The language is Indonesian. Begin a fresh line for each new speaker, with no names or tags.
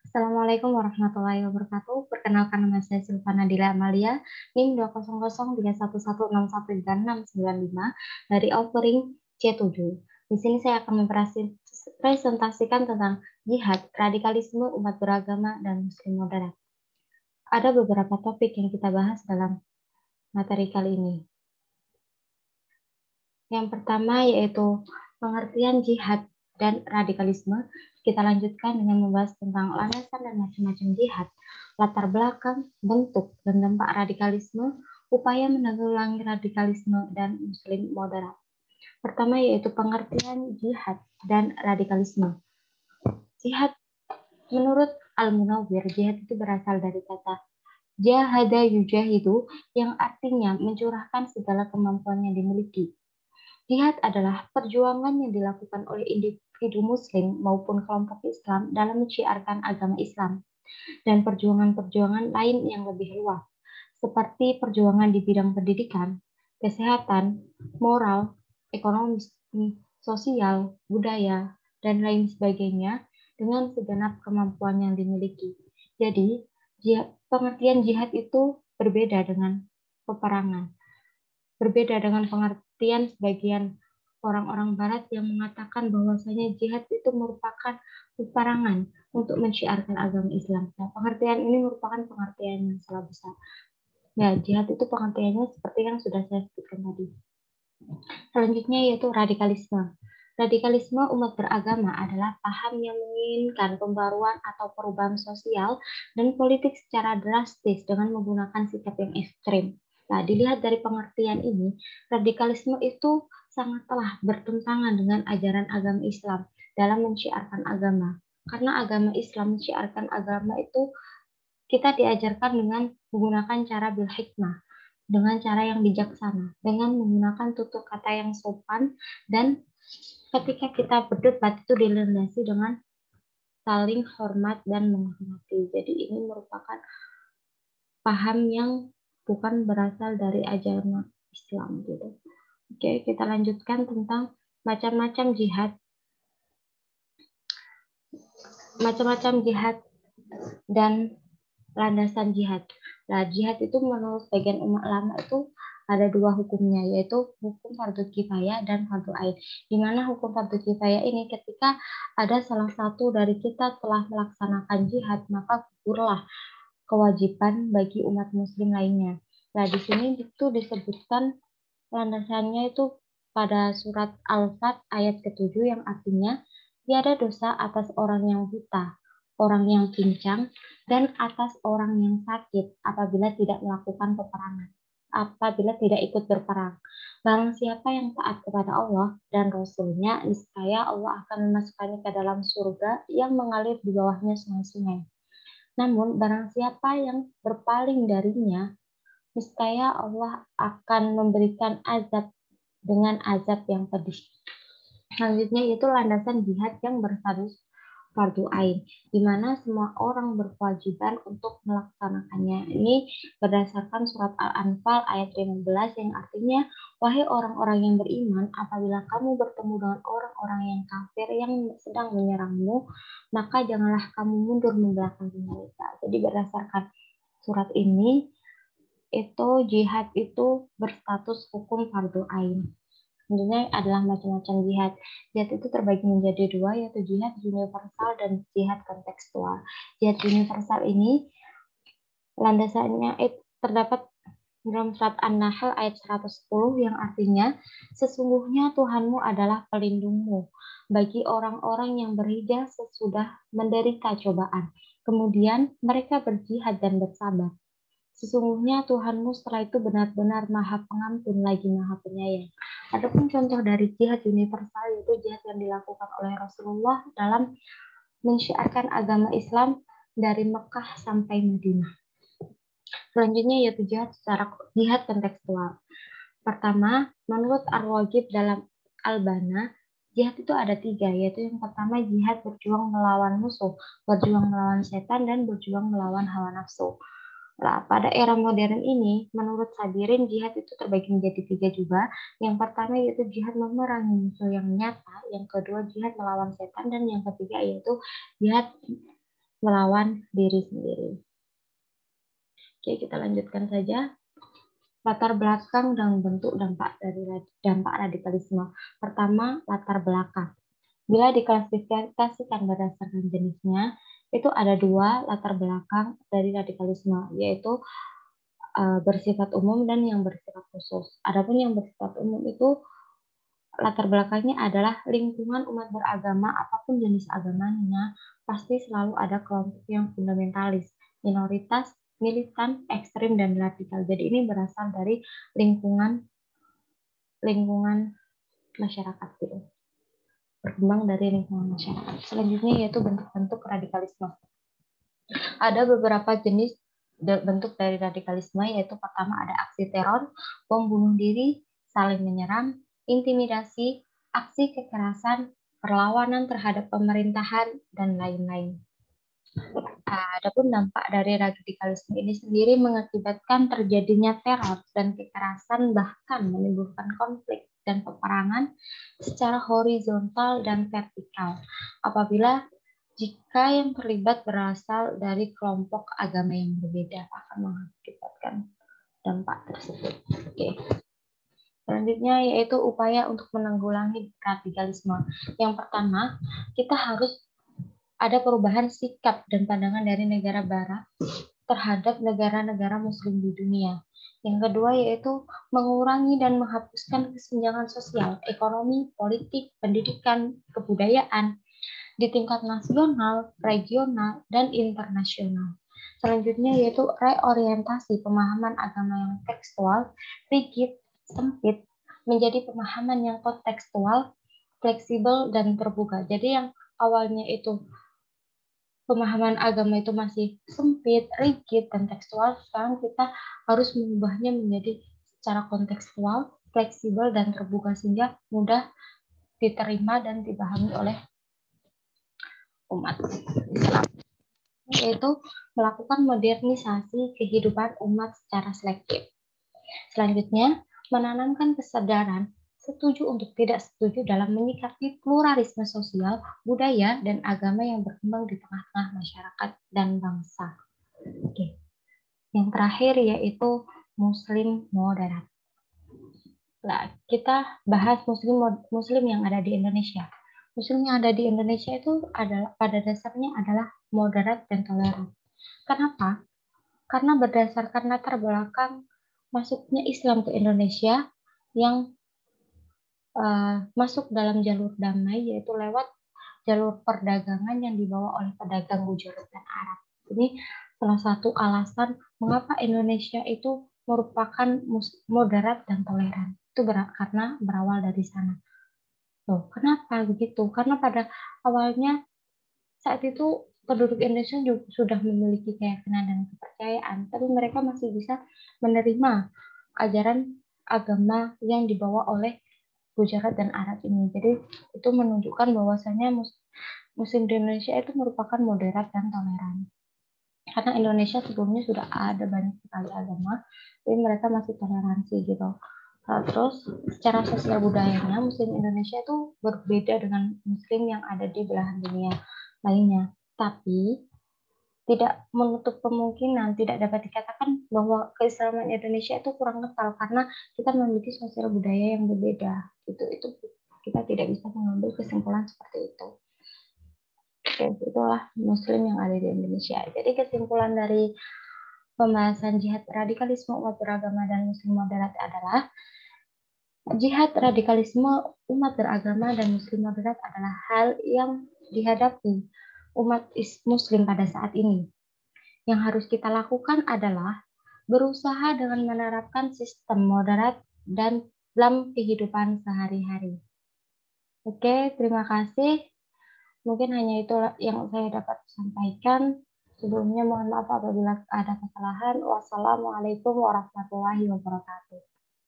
Assalamualaikum warahmatullahi wabarakatuh. Perkenalkan nama saya Silvana Dila Amalia, NIM 20031613695 dari offering C7. Di sini saya akan mempresentasikan tentang jihad, radikalisme umat beragama, dan muslim moderat. Ada beberapa topik yang kita bahas dalam materi kali ini. Yang pertama yaitu pengertian jihad dan radikalisme. Kita lanjutkan dengan membahas tentang landasan dan macam-macam jihad, latar belakang, bentuk, dan dampak radikalisme, upaya menanggulangi radikalisme, dan muslim moderat. Pertama yaitu pengertian jihad dan radikalisme. Jihad menurut Al-Munawwir, jihad itu berasal dari kata jahada yujahidu yang artinya mencurahkan segala kemampuan yang dimiliki. Jihad adalah perjuangan yang dilakukan oleh individu muslim maupun kelompok Islam dalam menciarkan agama Islam dan perjuangan-perjuangan lain yang lebih luas, seperti perjuangan di bidang pendidikan, kesehatan, moral, ekonomi, sosial, budaya, dan lain sebagainya dengan segenap kemampuan yang dimiliki. Jadi, pengertian jihad itu berbeda dengan peperangan. Berbeda dengan pengertian sebagian orang-orang barat yang mengatakan bahwasanya jihad itu merupakan peperangan untuk menciarkan agama Islam. Nah, pengertian ini merupakan pengertian yang salah besar. Ya, jihad itu pengertiannya seperti yang sudah saya sebutkan tadi. Selanjutnya yaitu radikalisme. Radikalisme umat beragama adalah paham yang menginginkan pembaruan atau perubahan sosial dan politik secara drastis dengan menggunakan sikap yang ekstrim. Nah, dilihat dari pengertian ini, radikalisme itu sangatlah bertentangan dengan ajaran agama Islam dalam menciarkan agama. Karena agama Islam menciarkan agama itu kita diajarkan dengan menggunakan cara bil hikmah, dengan cara yang bijaksana, dengan menggunakan tutur kata yang sopan, dan ketika kita berdebat itu dilandasi dengan saling hormat dan menghormati. Jadi ini merupakan paham yang bukan berasal dari ajaran Islam gitu. Oke, kita lanjutkan tentang macam-macam jihad. Macam-macam jihad dan landasan jihad. Nah, jihad itu menurut sebagian umat lama itu ada dua hukumnya, yaitu hukum fardu kifayah dan fardu ain. Di mana hukum fardu kifayah ini ketika ada salah satu dari kita telah melaksanakan jihad, maka gugurlah kewajiban bagi umat muslim lainnya. Nah, di sini itu disebutkan landasannya itu pada surat Al-Fat ayat ke-7 yang artinya tiada dosa atas orang yang buta, orang yang pincang, dan atas orang yang sakit apabila tidak melakukan peperangan, apabila tidak ikut berperang. Barang siapa yang taat kepada Allah dan Rasul-Nya, niscaya Allah akan memasukkannya ke dalam surga yang mengalir di bawahnya sungai-sungai. Namun, barang siapa yang berpaling darinya, niscaya Allah akan memberikan azab dengan azab yang pedih. Selanjutnya itu landasan jihad yang berstatus fardu ain, di mana semua orang berkewajiban untuk melaksanakannya. Ini berdasarkan surat Al-Anfal ayat 15 yang artinya, wahai orang-orang yang beriman, apabila kamu bertemu dengan orang-orang yang kafir yang sedang menyerangmu, maka janganlah kamu mundur membelakangi mereka. Jadi berdasarkan surat ini, itu jihad itu berstatus hukum fardu ain. Sebenarnya adalah macam-macam jihad. Jihad itu terbagi menjadi dua, yaitu jihad universal dan jihad kontekstual. Jihad universal ini landasannya terdapat dalam surat An-Nahl ayat 110 yang artinya, sesungguhnya Tuhanmu adalah pelindungmu bagi orang-orang yang berhijrah sesudah menderita cobaan. Kemudian mereka berjihad dan bersabar. Sesungguhnya Tuhanmu setelah itu benar-benar Maha Pengampun lagi Maha Penyayang. Adapun contoh dari jihad universal yaitu jihad yang dilakukan oleh Rasulullah dalam menciarkan agama Islam dari Mekah sampai Madinah. Selanjutnya yaitu jihad kontekstual. Pertama, menurut Ar-Raghib dalam Al-Bana, jihad itu ada tiga, yaitu yang pertama jihad berjuang melawan musuh, berjuang melawan setan, dan berjuang melawan hawa nafsu. Nah, pada era modern ini, menurut Sabirin, jihad itu terbagi menjadi tiga juga. Yang pertama yaitu jihad memerangi musuh yang nyata, yang kedua jihad melawan setan, dan yang ketiga yaitu jihad melawan diri sendiri. Oke, kita lanjutkan saja. Latar belakang dan bentuk dampak radikalisme. Pertama, latar belakang. Bila diklasifikasikan berdasarkan jenisnya, itu ada dua latar belakang dari radikalisme, yaitu bersifat umum dan yang bersifat khusus. Adapun yang bersifat umum itu latar belakangnya adalah lingkungan umat beragama, apapun jenis agamanya, pasti selalu ada kelompok yang fundamentalis, minoritas, militan, ekstrim, dan radikal. Jadi ini berasal dari lingkungan lingkungan masyarakat gitu. Berkembang dari lingkungan masyarakat. Selanjutnya yaitu bentuk-bentuk radikalisme. Ada beberapa jenis bentuk dari radikalisme, yaitu pertama ada aksi teror, bom bunuh diri, saling menyerang, intimidasi, aksi kekerasan, perlawanan terhadap pemerintahan, dan lain-lain. Adapun dampak dari radikalisme ini sendiri mengakibatkan terjadinya teror dan kekerasan, bahkan menimbulkan konflik dan peperangan secara horizontal dan vertikal. Apabila jika yang terlibat berasal dari kelompok agama yang berbeda, akan mengakibatkan dampak tersebut. Oke. Selanjutnya yaitu upaya untuk menanggulangi radikalisme. Yang pertama, kita harus ada perubahan sikap dan pandangan dari negara barat terhadap negara-negara muslim di dunia. Yang kedua yaitu mengurangi dan menghapuskan kesenjangan sosial, ekonomi, politik, pendidikan, kebudayaan di tingkat nasional, regional, dan internasional. Selanjutnya yaitu reorientasi pemahaman agama yang tekstual, rigid, sempit, menjadi pemahaman yang kontekstual, fleksibel, dan terbuka. Jadi yang awalnya itu pemahaman agama itu masih sempit, rigid, dan tekstual, sekarang kita harus mengubahnya menjadi secara kontekstual, fleksibel, dan terbuka sehingga mudah diterima dan dipahami oleh umat Islam, yaitu melakukan modernisasi kehidupan umat secara selektif. Selanjutnya, menanamkan kesadaran setuju untuk tidak setuju dalam menyikapi pluralisme sosial, budaya, dan agama yang berkembang di tengah-tengah masyarakat dan bangsa. Oke. Yang terakhir yaitu Muslim moderat. Nah, kita bahas Muslim yang ada di Indonesia. Muslim yang ada di Indonesia itu adalah pada dasarnya adalah moderat dan toleran. Kenapa? Karena berdasarkan latar belakang masuknya Islam ke Indonesia yang masuk dalam jalur damai, yaitu lewat jalur perdagangan yang dibawa oleh pedagang Gujarat dan Arab. Ini salah satu alasan mengapa Indonesia itu merupakan moderat dan toleran. Itu karena berawal dari sana. Loh, kenapa begitu? Karena pada awalnya saat itu penduduk Indonesia juga sudah memiliki keyakinan dan kepercayaan, tapi mereka masih bisa menerima ajaran agama yang dibawa oleh Gujarat dan Arab ini. Jadi itu menunjukkan bahwasannya Muslim di Indonesia itu merupakan moderat dan toleran. Karena Indonesia sebelumnya sudah ada banyak sekali agama, tapi mereka masih toleransi gitu. Nah, terus secara sosial budayanya Muslim Indonesia itu berbeda dengan Muslim yang ada di belahan dunia lainnya. Tapi tidak menutup kemungkinan, tidak dapat dikatakan bahwa keislaman Indonesia itu kurang kental karena kita memiliki sosial budaya yang berbeda. Itu kita tidak bisa mengambil kesimpulan seperti itu. Oke, itulah Muslim yang ada di Indonesia. Jadi kesimpulan dari pembahasan jihad radikalisme umat beragama dan Muslim moderat adalah jihad radikalisme umat beragama dan Muslim moderat adalah hal yang dihadapi umat Muslim pada saat ini. Yang harus kita lakukan adalah berusaha dengan menerapkan sistem moderat dan dalam kehidupan sehari-hari. Oke, terima kasih. Mungkin hanya itu yang saya dapat sampaikan. Sebelumnya mohon maaf apabila ada kesalahan. Wassalamualaikum warahmatullahi wabarakatuh.